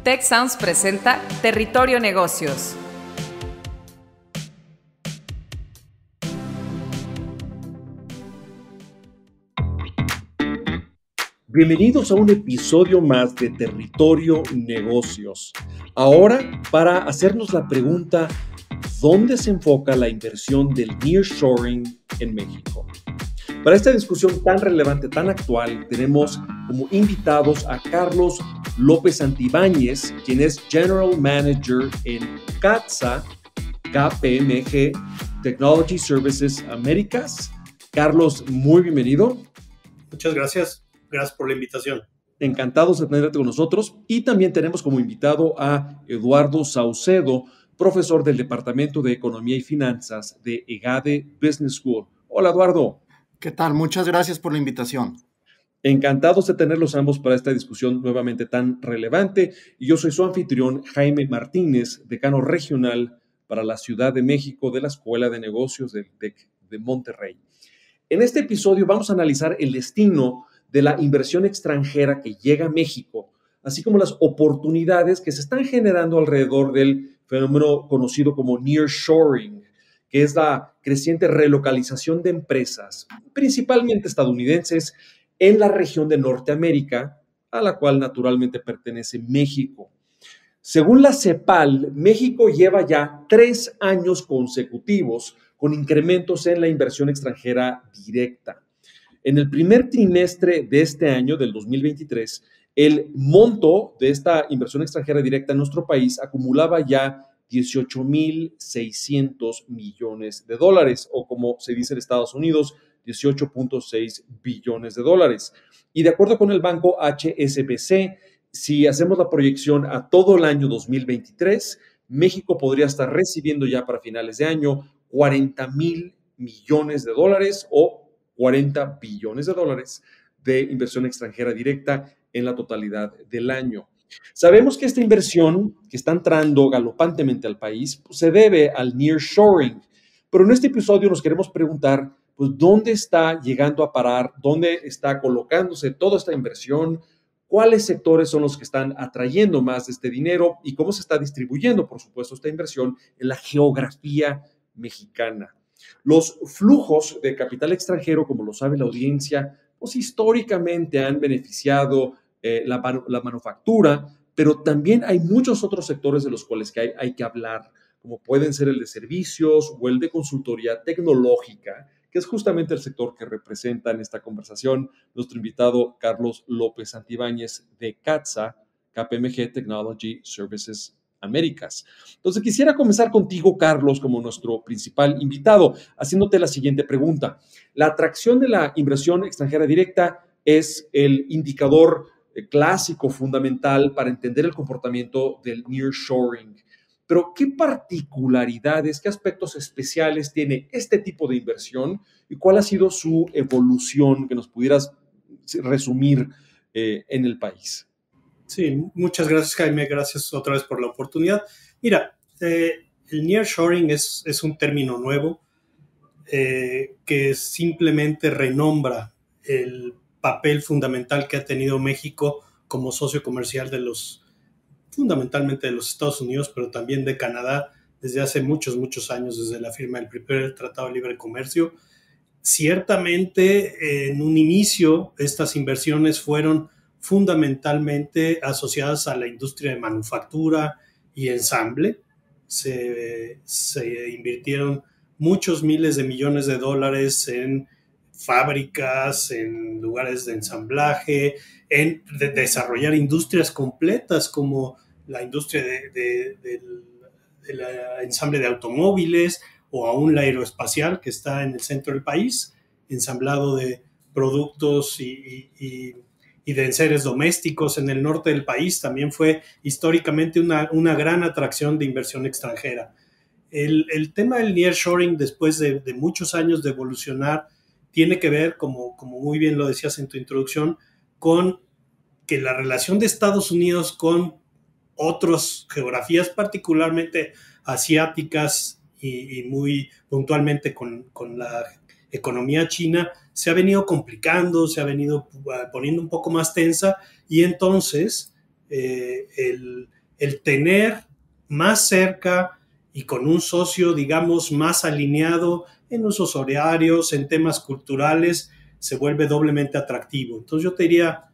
Tech Sounds presenta Territorio Negocios. Bienvenidos a un episodio más de Territorio Negocios. Ahora, para hacernos la pregunta, ¿dónde se enfoca la inversión del nearshoring en México? Para esta discusión tan relevante, tan actual, tenemos como invitados a Carlos López Santibáñez, quien es General Manager en CATSA, KPMG Technology Services Américas. Carlos, muy bienvenido. Muchas gracias. Gracias por la invitación. Encantados de tenerte con nosotros. Y también tenemos como invitado a Eduardo Saucedo, profesor del Departamento de Economía y Finanzas de EGADE Business School. Hola, Eduardo. ¿Qué tal? Muchas gracias por la invitación. Encantados de tenerlos ambos para esta discusión nuevamente tan relevante. Y yo soy su anfitrión, Jaime Martínez, decano regional para la Ciudad de México de la Escuela de Negocios del TEC de Monterrey. En este episodio vamos a analizar el destino de la inversión extranjera que llega a México, así como las oportunidades que se están generando alrededor del fenómeno conocido como nearshoring, que es la creciente relocalización de empresas, principalmente estadounidenses, en la región de Norteamérica, a la cual naturalmente pertenece México. Según la CEPAL, México lleva ya 3 años consecutivos con incrementos en la inversión extranjera directa. En el primer trimestre de este año, del 2023, el monto de esta inversión extranjera directa en nuestro país acumulaba ya 18,600 millones de dólares, o como se dice en Estados Unidos, 18,6 billones de dólares. Y de acuerdo con el banco HSBC, si hacemos la proyección a todo el año 2023, México podría estar recibiendo ya para finales de año 40,000 millones de dólares o 40 billones de dólares de inversión extranjera directa en la totalidad del año. Sabemos que esta inversión que está entrando galopantemente al país pues, se debe al nearshoring, pero en este episodio nos queremos preguntar pues, ¿dónde está llegando a parar? ¿Dónde está colocándose toda esta inversión? ¿Cuáles sectores son los que están atrayendo más de este dinero? ¿Y cómo se está distribuyendo, por supuesto, esta inversión en la geografía mexicana? Los flujos de capital extranjero, como lo sabe la audiencia, pues históricamente han beneficiado la manufactura, pero también hay muchos otros sectores de los cuales hay que hablar, como pueden ser el de servicios o el de consultoría tecnológica, que es justamente el sector que representa en esta conversación nuestro invitado Carlos López Santibáñez de CATSA, KPMG Technology Services Américas. Entonces, quisiera comenzar contigo, Carlos, como nuestro principal invitado, haciéndote la siguiente pregunta. La atracción de la inversión extranjera directa es el indicador clásico, fundamental para entender el comportamiento del nearshoring. Pero, ¿qué particularidades, qué aspectos especiales tiene este tipo de inversión y cuál ha sido su evolución que nos pudieras resumir en el país? Sí, muchas gracias, Jaime. Gracias otra vez por la oportunidad. Mira, el nearshoring es un término nuevo que simplemente renombra el papel fundamental que ha tenido México como socio comercial fundamentalmente de los Estados Unidos, pero también de Canadá desde hace muchos, muchos años, desde la firma del primer Tratado de Libre Comercio. Ciertamente, en un inicio, estas inversiones fueron fundamentalmente asociadas a la industria de manufactura y ensamble. Se invirtieron muchos miles de millones de dólares en fábricas, en lugares de ensamblaje, en desarrollar industrias completas como la industria del ensamble de automóviles o aún la aeroespacial que está en el centro del país, ensamblado de productos y de enseres domésticos en el norte del país. También fue históricamente una gran atracción de inversión extranjera. El tema del nearshoring, después de muchos años de evolucionar, tiene que ver, como muy bien lo decías en tu introducción, con que la relación de Estados Unidos con otras geografías, particularmente asiáticas y muy puntualmente con la economía china, se ha venido complicando, se ha venido poniendo un poco más tensa y entonces el tener más cerca y con un socio, digamos, más alineado en usos horarios, en temas culturales, se vuelve doblemente atractivo. Entonces yo te diría,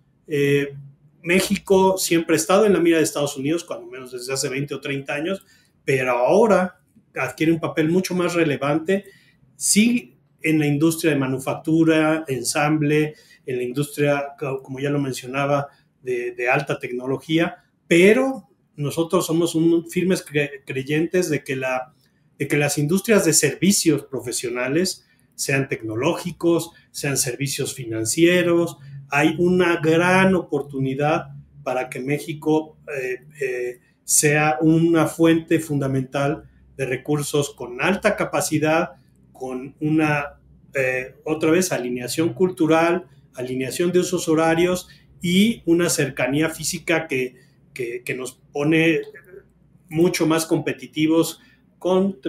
México siempre ha estado en la mira de Estados Unidos, cuando menos desde hace 20 o 30 años, pero ahora adquiere un papel mucho más relevante, sí, en la industria de manufactura, ensamble, en la industria, como ya lo mencionaba, de alta tecnología, pero nosotros somos firmes creyentes de que las industrias de servicios profesionales, sean tecnológicos, sean servicios financieros, hay una gran oportunidad para que México sea una fuente fundamental de recursos con alta capacidad, con una, otra vez, alineación cultural, alineación de usos horarios y una cercanía física que nos pone mucho más competitivos con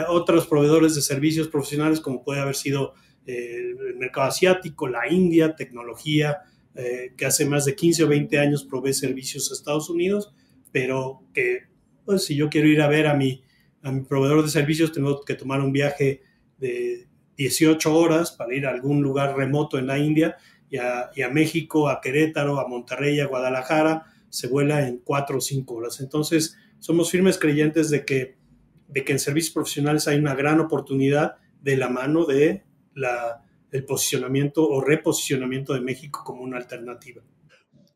otros proveedores de servicios profesionales, como puede haber sido el mercado asiático, la India, tecnología, que hace más de 15 o 20 años provee servicios a Estados Unidos, pero que pues, si yo quiero ir a ver a mi proveedor de servicios, tengo que tomar un viaje de 18 horas para ir a algún lugar remoto en la India, y a México, a Querétaro, a Monterrey, a Guadalajara, se vuela en 4 o 5 horas. Entonces, somos firmes creyentes de que en servicios profesionales hay una gran oportunidad de la mano de el posicionamiento o reposicionamiento de México como una alternativa.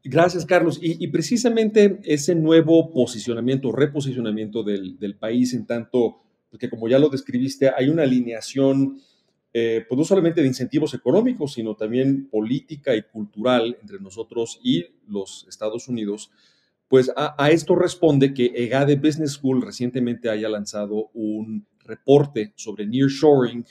Gracias, Carlos. Y precisamente ese nuevo posicionamiento, reposicionamiento del país, en tanto, porque como ya lo describiste, hay una alineación, pues no solamente de incentivos económicos, sino también política y cultural entre nosotros y los Estados Unidos. Pues a esto responde que EGADE Business School recientemente haya lanzado un reporte sobre nearshoring,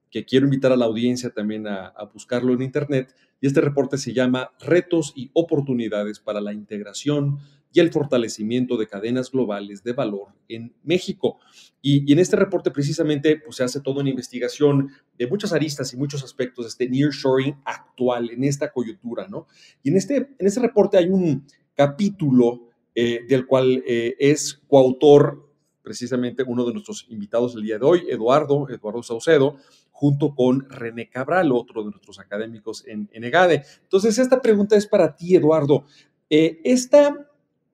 que quiero invitar a la audiencia también a buscarlo en internet. Y este reporte se llama Retos y oportunidades para la integración y el fortalecimiento de cadenas globales de valor en México. Y en este reporte precisamente pues, se hace toda una investigación de muchas aristas y muchos aspectos de este nearshoring actual, en esta coyuntura, ¿no? Y en este reporte hay un capítulo del cual es coautor precisamente uno de nuestros invitados el día de hoy, Eduardo Saucedo, junto con René Cabral, otro de nuestros académicos en EGADE. Entonces, esta pregunta es para ti, Eduardo. Esta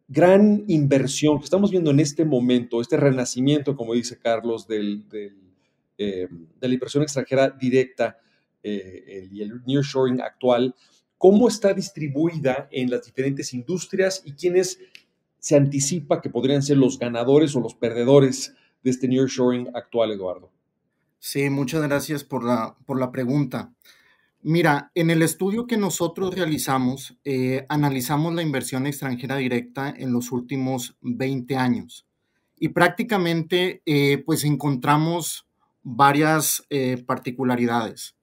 gran inversión que estamos viendo en este momento, este renacimiento, como dice Carlos, de la inversión extranjera directa y el nearshoring actual, ¿cómo está distribuida en las diferentes industrias y quiénes se anticipa que podrían ser los ganadores o los perdedores de este nearshoring actual, Eduardo? Sí, muchas gracias por la pregunta. Mira, en el estudio que nosotros realizamos, analizamos la inversión extranjera directa en los últimos 20 años y prácticamente pues encontramos varias particularidades.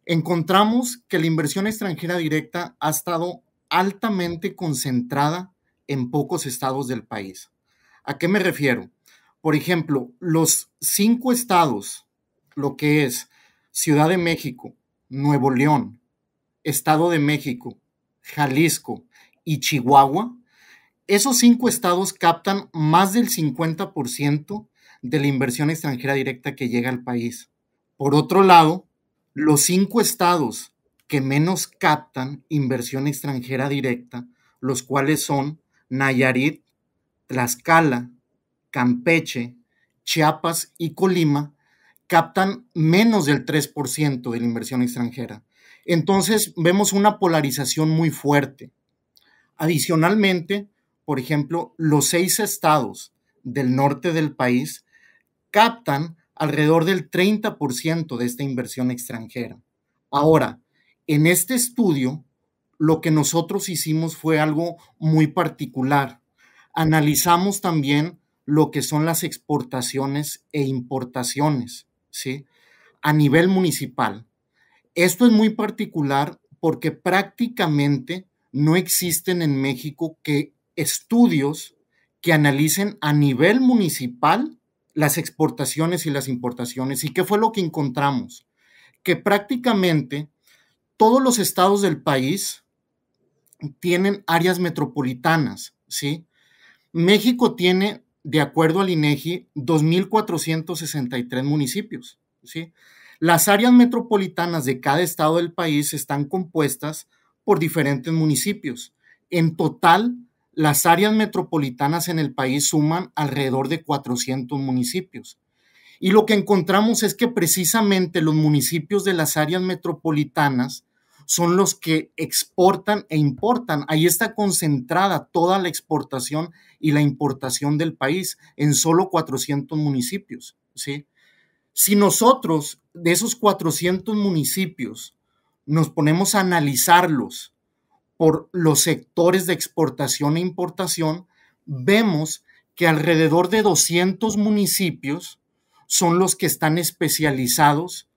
Encontramos que la inversión extranjera directa ha estado altamente concentrada en pocos estados del país. ¿A qué me refiero? Por ejemplo, los 5 estados, lo que es Ciudad de México, Nuevo León, Estado de México, Jalisco y Chihuahua, esos 5 estados captan más del 50% de la inversión extranjera directa que llega al país. Por otro lado, los 5 estados que menos captan inversión extranjera directa, los cuales son Nayarit, Tlaxcala, Campeche, Chiapas y Colima, captan menos del 3% de la inversión extranjera. Entonces, vemos una polarización muy fuerte. Adicionalmente, por ejemplo, los 6 estados del norte del país captan alrededor del 30% de esta inversión extranjera. Ahora, en este estudio, lo que nosotros hicimos fue algo muy particular. Analizamos también lo que son las exportaciones e importaciones, ¿sí? A nivel municipal. Esto es muy particular porque prácticamente no existen en México estudios que analicen a nivel municipal las exportaciones y las importaciones. ¿Y qué fue lo que encontramos? Que prácticamente todos los estados del país tienen áreas metropolitanas, ¿sí? México tiene, de acuerdo al INEGI, 2,463 municipios, ¿sí? Las áreas metropolitanas de cada estado del país están compuestas por diferentes municipios. En total, las áreas metropolitanas en el país suman alrededor de 400 municipios. Y lo que encontramos es que precisamente los municipios de las áreas metropolitanas son los que exportan e importan. Ahí está concentrada toda la exportación y la importación del país en solo 400 municipios, ¿sí? Si nosotros, de esos 400 municipios, nos ponemos a analizarlos por los sectores de exportación e importación, vemos que alrededor de 200 municipios son los que están especializados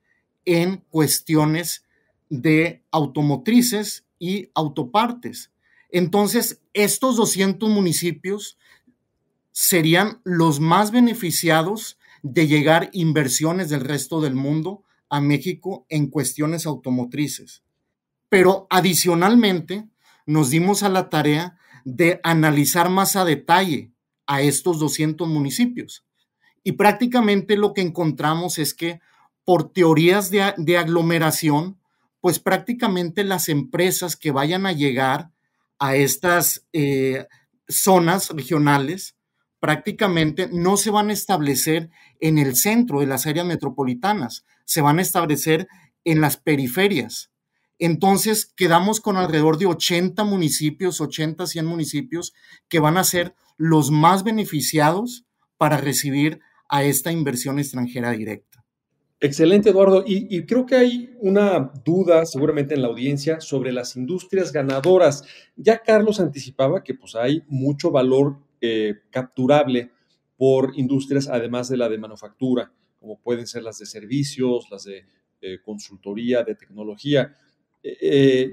en cuestiones de automotrices y autopartes. Entonces, estos 200 municipios serían los más beneficiados de llegar inversiones del resto del mundo a México en cuestiones automotrices. Pero adicionalmente nos dimos a la tarea de analizar más a detalle a estos 200 municipios. Y prácticamente lo que encontramos es que por teorías de aglomeración, pues prácticamente las empresas que vayan a llegar a estas zonas regionales prácticamente no se van a establecer en el centro de las áreas metropolitanas, se van a establecer en las periferias. Entonces quedamos con alrededor de 80 municipios, 80, 100 municipios que van a ser los más beneficiados para recibir a esta inversión extranjera directa. Excelente, Eduardo. Y creo que hay una duda seguramente en la audiencia sobre las industrias ganadoras. Ya Carlos anticipaba que pues hay mucho valor capturable por industrias además de la de manufactura, como pueden ser las de servicios, las de consultoría, de tecnología.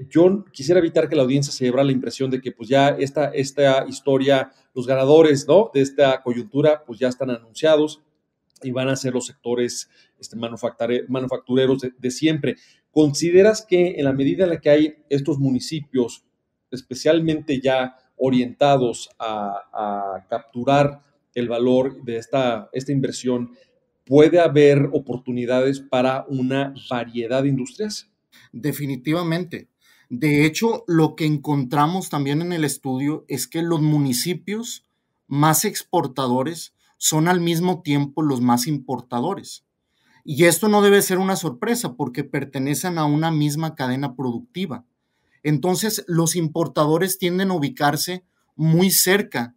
Yo quisiera evitar que la audiencia se llevara la impresión de que pues ya esta historia, los ganadores, ¿no?, de esta coyuntura pues ya están anunciados y van a ser los sectores manufactureros de siempre. ¿Consideras que en la medida en la que hay estos municipios especialmente ya orientados a capturar el valor de esta inversión, puede haber oportunidades para una variedad de industrias? Definitivamente. De hecho, lo que encontramos también en el estudio es que los municipios más exportadores son al mismo tiempo los más importadores. Y esto no debe ser una sorpresa porque pertenecen a una misma cadena productiva. Entonces, los importadores tienden a ubicarse muy cerca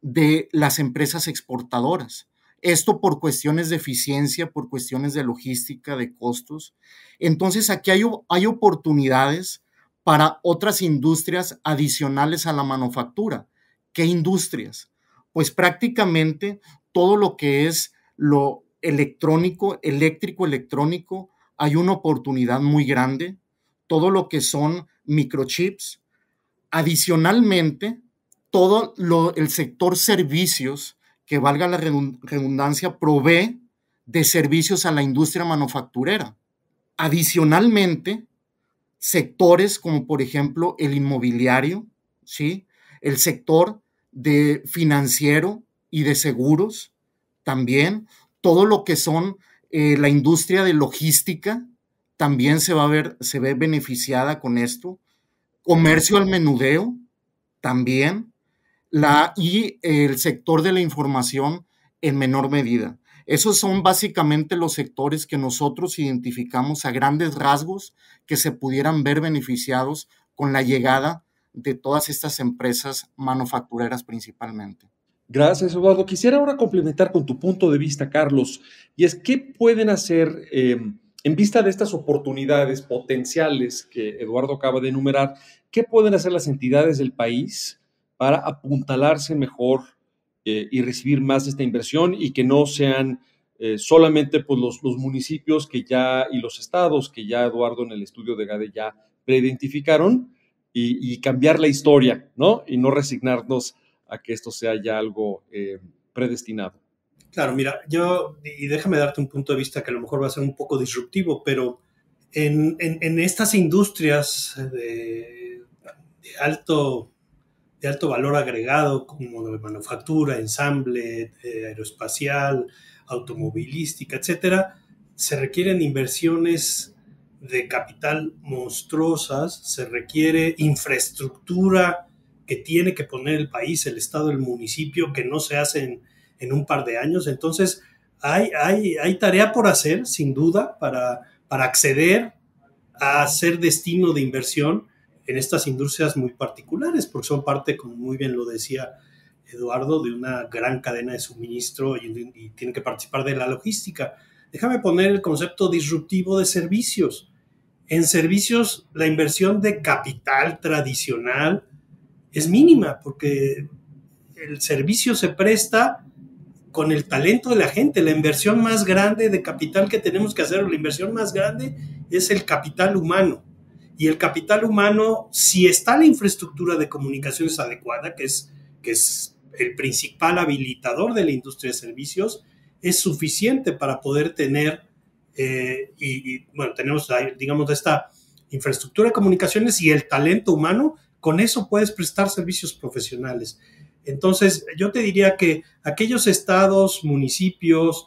de las empresas exportadoras. Esto por cuestiones de eficiencia, por cuestiones de logística, de costos. Entonces, aquí hay oportunidades para otras industrias adicionales a la manufactura. ¿Qué industrias? Pues prácticamente todo lo que es lo electrónico, eléctrico, hay una oportunidad muy grande. Todo lo que son microchips. Adicionalmente, todo el sector servicios, que valga la redundancia, provee de servicios a la industria manufacturera. Adicionalmente, sectores como por ejemplo el inmobiliario, ¿sí?, el sector de financiero y de seguros, también todo lo que son la industria de logística, también se ve beneficiada con esto. Comercio al menudeo, también. Y el sector de la información en menor medida. Esos son básicamente los sectores que nosotros identificamos a grandes rasgos que se pudieran ver beneficiados con la llegada de todas estas empresas manufactureras principalmente. Gracias, Eduardo. Quisiera ahora complementar con tu punto de vista, Carlos, y es qué pueden hacer en vista de estas oportunidades potenciales que Eduardo acaba de enumerar, qué pueden hacer las entidades del país para apuntalarse mejor y recibir más de esta inversión y que no sean solamente pues, los municipios que ya y los estados que ya Eduardo en el estudio de GADE ya preidentificaron y cambiar la historia, ¿no? Y no resignarnos a que esto sea ya algo predestinado. Claro, mira, y déjame darte un punto de vista que a lo mejor va a ser un poco disruptivo, pero en estas industrias de alto de alto valor agregado, como de manufactura, ensamble, aeroespacial, automovilística, etcétera, se requieren inversiones de capital monstruosas, se requiere infraestructura que tiene que poner el país, el estado, el municipio, que no se hace en un par de años. Entonces, hay tarea por hacer, sin duda, para acceder a ser destino de inversión en estas industrias muy particulares, porque son parte, como muy bien lo decía Eduardo, de una gran cadena de suministro y tienen que participar de la logística. Déjame poner el concepto disruptivo de servicios. En servicios, la inversión de capital tradicional es mínima, porque el servicio se presta con el talento de la gente. La inversión más grande de capital que tenemos que hacer, la inversión más grande, es el capital humano. Y el capital humano, si está la infraestructura de comunicaciones adecuada, que es el principal habilitador de la industria de servicios, es suficiente para poder tener, bueno, tenemos, digamos, esta infraestructura de comunicaciones y el talento humano. Con eso puedes prestar servicios profesionales. Entonces, yo te diría que aquellos estados, municipios,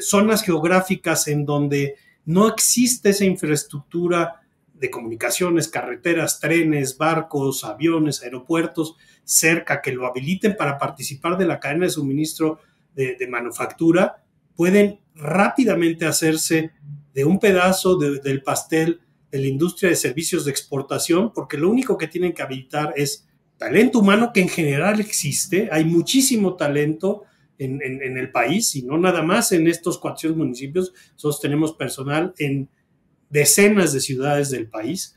zonas geográficas en donde no existe esa infraestructura de comunicaciones, carreteras, trenes, barcos, aviones, aeropuertos cerca que lo habiliten para participar de la cadena de suministro de manufactura, pueden rápidamente hacerse de un pedazo del pastel de la industria de servicios de exportación, porque lo único que tienen que habilitar es talento humano, que en general existe. Hay muchísimo talento en el país, y no nada más en estos 400 municipios. Nosotros tenemos personal en decenas de ciudades del país,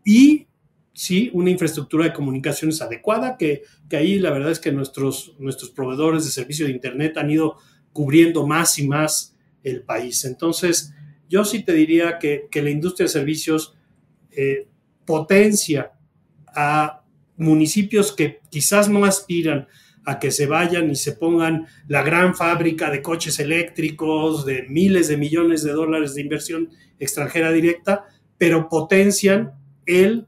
y sí, una infraestructura de comunicaciones adecuada, que ahí la verdad es que nuestros proveedores de servicio de internet han ido cubriendo más y más el país. Entonces, yo sí te diría que la industria de servicios potencia a municipios que quizás no aspiran a que se vayan y se pongan la gran fábrica de coches eléctricos de miles de millones de dólares de inversión extranjera directa, pero potencian el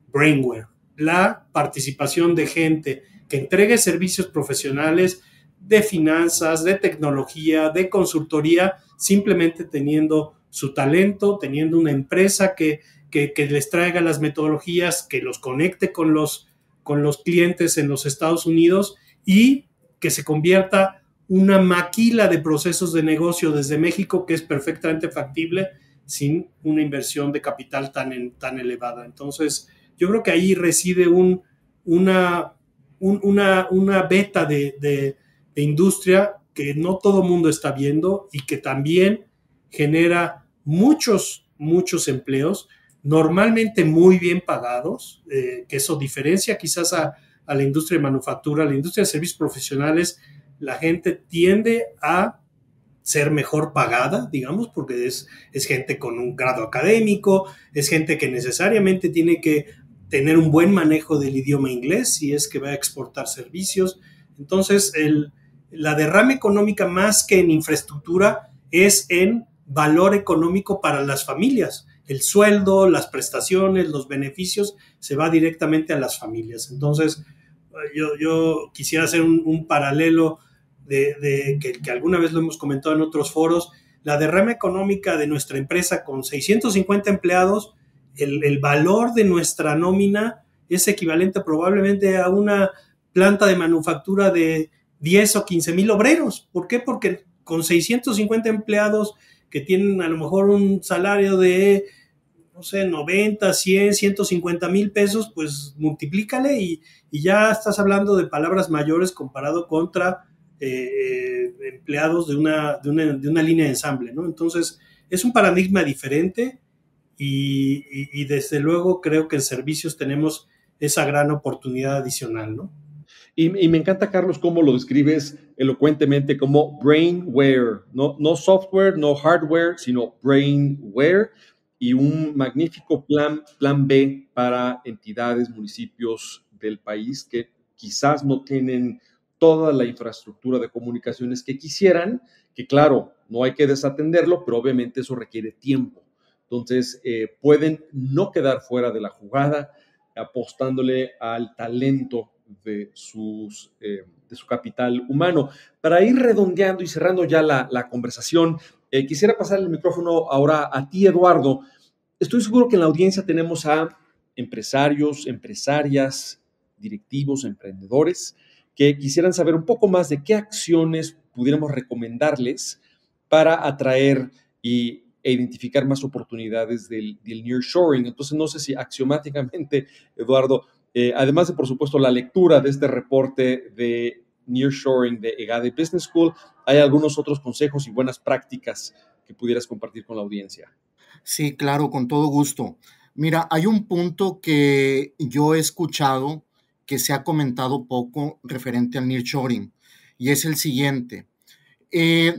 brainware, la participación de gente que entregue servicios profesionales de finanzas, de tecnología, de consultoría, simplemente teniendo su talento, teniendo una empresa que les traiga las metodologías, que los conecte con los clientes en los Estados Unidos, y que se convierta una maquila de procesos de negocio desde México, que es perfectamente factible sin una inversión de capital tan elevada. Entonces, yo creo que ahí reside una beta de industria que no todo el mundo está viendo, y que también genera muchos empleos, normalmente muy bien pagados, que eso diferencia quizás a la industria de manufactura. La industria de servicios profesionales, la gente tiende a ser mejor pagada, digamos, porque es gente con un grado académico, es gente que necesariamente tiene que tener un buen manejo del idioma inglés si es que va a exportar servicios. Entonces, la derrama económica, más que en infraestructura, es en valor económico para las familias. El sueldo, las prestaciones, los beneficios, se va directamente a las familias. Entonces, yo quisiera hacer un paralelo que alguna vez lo hemos comentado en otros foros. La derrama económica de nuestra empresa, con 650 empleados, el valor de nuestra nómina es equivalente probablemente a una planta de manufactura de 10 o 15 mil obreros. ¿Por qué? Porque con 650 empleados que tienen a lo mejor un salario de, no sé, 90, 100, 150 mil pesos, pues multiplícale y ya estás hablando de palabras mayores comparado contra empleados de una línea de ensamble, ¿no? Entonces, es un paradigma diferente, y desde luego creo que en servicios tenemos esa gran oportunidad adicional, ¿no? Y me encanta, Carlos, cómo lo describes elocuentemente como brainware, no software, no hardware, sino brainware, y un magnífico plan B para entidades, municipios del país que quizás no tienen toda la infraestructura de comunicaciones que quisieran, que claro, no hay que desatenderlo, pero obviamente eso requiere tiempo. Entonces, pueden no quedar fuera de la jugada. apostándole al talento de su capital humano. Para ir redondeando y cerrando ya la conversación, quisiera pasar el micrófono ahora a ti, Eduardo. Estoy seguro que en la audiencia tenemos a empresarios, empresarias, directivos, emprendedores, que quisieran saber un poco más de qué acciones pudiéramos recomendarles para atraer e identificar más oportunidades del nearshoring. Entonces, no sé si axiomáticamente, Eduardo, además de, por supuesto, la lectura de este reporte de nearshoring de EGADE Business School, hay algunos otros consejos y buenas prácticas que pudieras compartir con la audiencia. Sí, claro, con todo gusto. Mira, hay un punto que yo he escuchado que se ha comentado poco referente al nearshoring, y es el siguiente.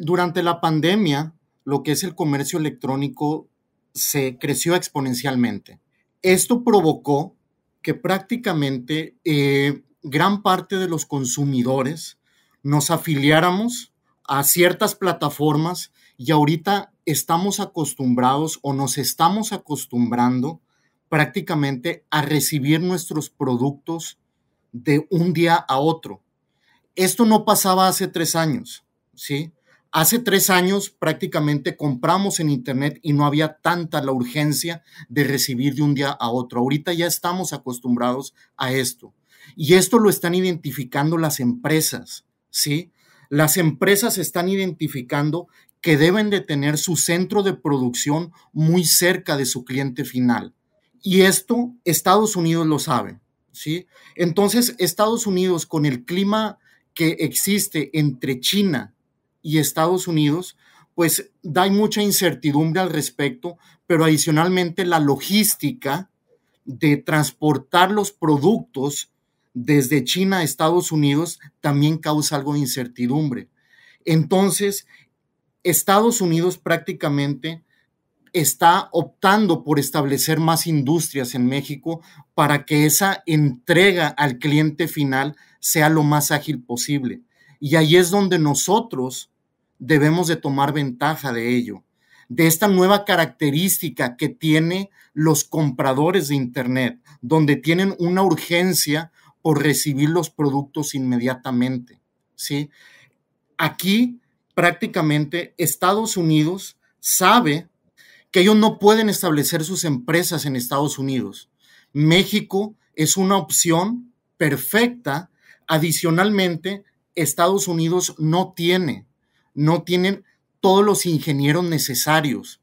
Durante la pandemia, lo que es el comercio electrónico se creció exponencialmente. Esto provocó que prácticamente gran parte de los consumidores nos afiliáramos a ciertas plataformas, y ahorita estamos acostumbrados o nos estamos acostumbrando prácticamente a recibir nuestros productos de un día a otro. Esto no pasaba hace 3 años, ¿sí? Hace 3 años prácticamente compramos en internet y no había tanta la urgencia de recibir de un día a otro. Ahorita ya estamos acostumbrados a esto. Y esto lo están identificando las empresas, ¿sí? Las empresas están identificando que deben de tener su centro de producción muy cerca de su cliente final. Y esto Estados Unidos lo sabe, ¿sí? Entonces, Estados Unidos, con el clima que existe entre China y Estados Unidos, pues hay mucha incertidumbre al respecto, pero adicionalmente la logística de transportar los productos desde China a Estados Unidos también causa algo de incertidumbre. Entonces, Estados Unidos prácticamente está optando por establecer más industrias en México para que esa entrega al cliente final sea lo más ágil posible. Y ahí es donde nosotros debemos de tomar ventaja de ello, de esta nueva característica que tienen los compradores de Internet, donde tienen una urgencia por recibir los productos inmediatamente, ¿sí? Aquí prácticamente Estados Unidos sabe que ellos no pueden establecer sus empresas en Estados Unidos. México es una opción perfecta. Adicionalmente, Estados Unidos no tienen todos los ingenieros necesarios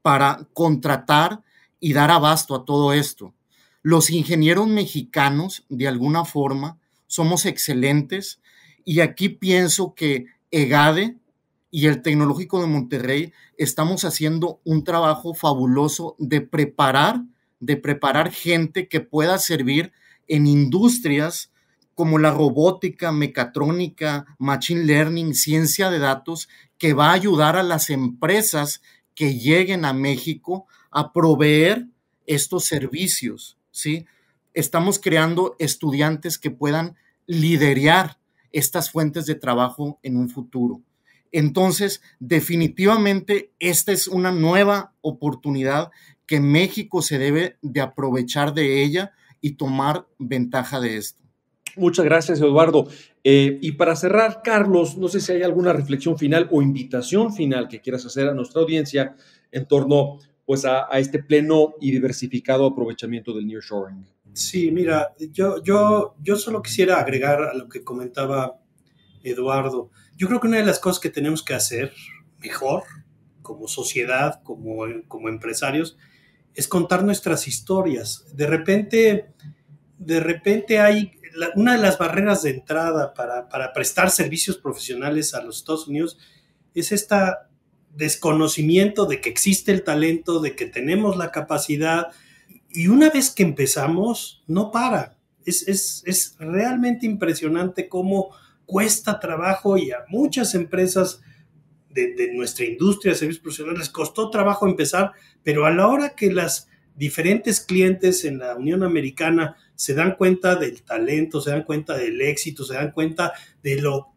para contratar y dar abasto a todo esto. Los ingenieros mexicanos, de alguna forma, somos excelentes, y aquí pienso que EGADE y el Tecnológico de Monterrey estamos haciendo un trabajo fabuloso de preparar gente que pueda servir en industrias como la robótica, mecatrónica, machine learning, ciencia de datos, que va a ayudar a las empresas que lleguen a México a proveer estos servicios, ¿sí? Estamos creando estudiantes que puedan liderar estas fuentes de trabajo en un futuro. Entonces, definitivamente, esta es una nueva oportunidad que México se debe de aprovechar de ella y tomar ventaja de esto. Muchas gracias, Eduardo. Y para cerrar, Carlos, no sé si hay alguna reflexión final o invitación final que quieras hacer a nuestra audiencia en torno, pues, a este pleno y diversificado aprovechamiento del nearshoring. Sí, mira, yo solo quisiera agregar a lo que comentaba Eduardo. Yo creo que una de las cosas que tenemos que hacer mejor como sociedad, como empresarios, es contar nuestras historias. De repente hay una de las barreras de entrada para prestar servicios profesionales a los Estados Unidos es este desconocimiento de que existe el talento, de que tenemos la capacidad, y una vez que empezamos, no para. Es realmente impresionante cómo cuesta trabajo, y a muchas empresas de nuestra industria de servicios profesionales les costó trabajo empezar, pero a la hora que las diferentes clientes en la Unión Americana se dan cuenta del talento, se dan cuenta del éxito, se dan cuenta de lo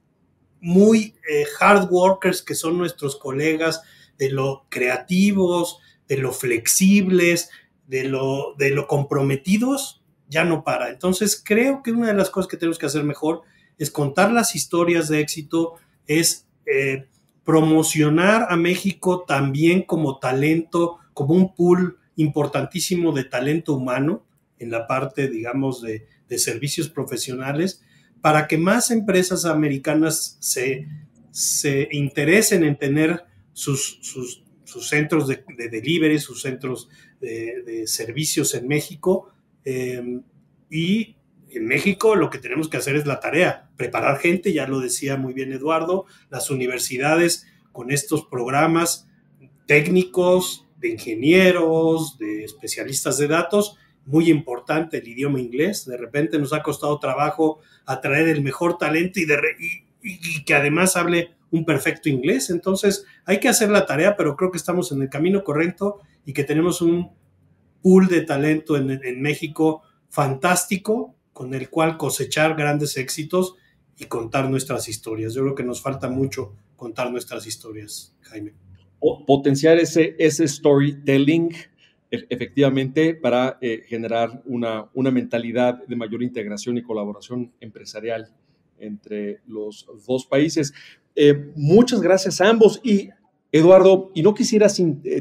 muy hard workers que son nuestros colegas, de lo creativos, de lo flexibles, de lo comprometidos, ya no para. Entonces creo que una de las cosas que tenemos que hacer mejor es contar las historias de éxito, es promocionar a México también como talento, como un pool importantísimo de talento humano en la parte, digamos, de servicios profesionales, para que más empresas americanas se interesen en tener sus centros de delivery, sus centros de servicios en México. Y en México lo que tenemos que hacer es la tarea, preparar gente, ya lo decía muy bien Eduardo, las universidades con estos programas técnicos, de ingenieros, de especialistas de datos, muy importante el idioma inglés. De repente nos ha costado trabajo atraer el mejor talento y que además hable un perfecto inglés. Entonces hay que hacer la tarea, pero creo que estamos en el camino correcto y que tenemos un pool de talento en México fantástico, con el cual cosechar grandes éxitos y contar nuestras historias. Yo creo que nos falta mucho contar nuestras historias, Jaime. Potenciar ese storytelling, efectivamente, para generar una mentalidad de mayor integración y colaboración empresarial entre los dos países. Muchas gracias a ambos. Y Eduardo, y no quisiera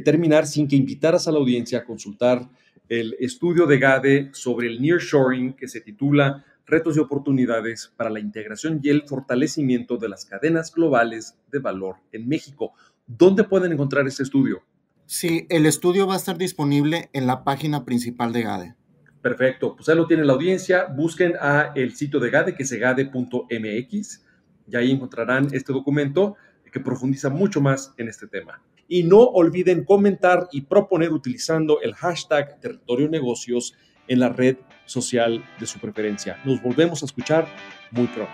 terminar sin que invitaras a la audiencia a consultar el estudio de GADE sobre el nearshoring, que se titula Retos y oportunidades para la integración y el fortalecimiento de las cadenas globales de valor en México. ¿Dónde pueden encontrar este estudio? Sí, el estudio va a estar disponible en la página principal de GADE. Perfecto, pues ahí lo tiene la audiencia. Busquen el sitio de GADE, que es gade.mx, y ahí encontrarán este documento que profundiza mucho más en este tema. Y no olviden comentar y proponer utilizando el hashtag Territorio Negocios en la red social de su preferencia. Nos volvemos a escuchar muy pronto.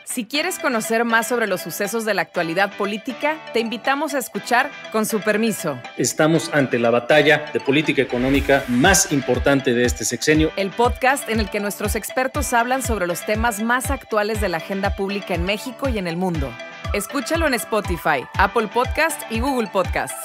Si quieres conocer más sobre los sucesos de la actualidad política, te invitamos a escuchar Con su permiso. Estamos ante la batalla de política económica más importante de este sexenio. El podcast en el que nuestros expertos hablan sobre los temas más actuales de la agenda pública en México y en el mundo. Escúchalo en Spotify, Apple Podcast y Google Podcasts.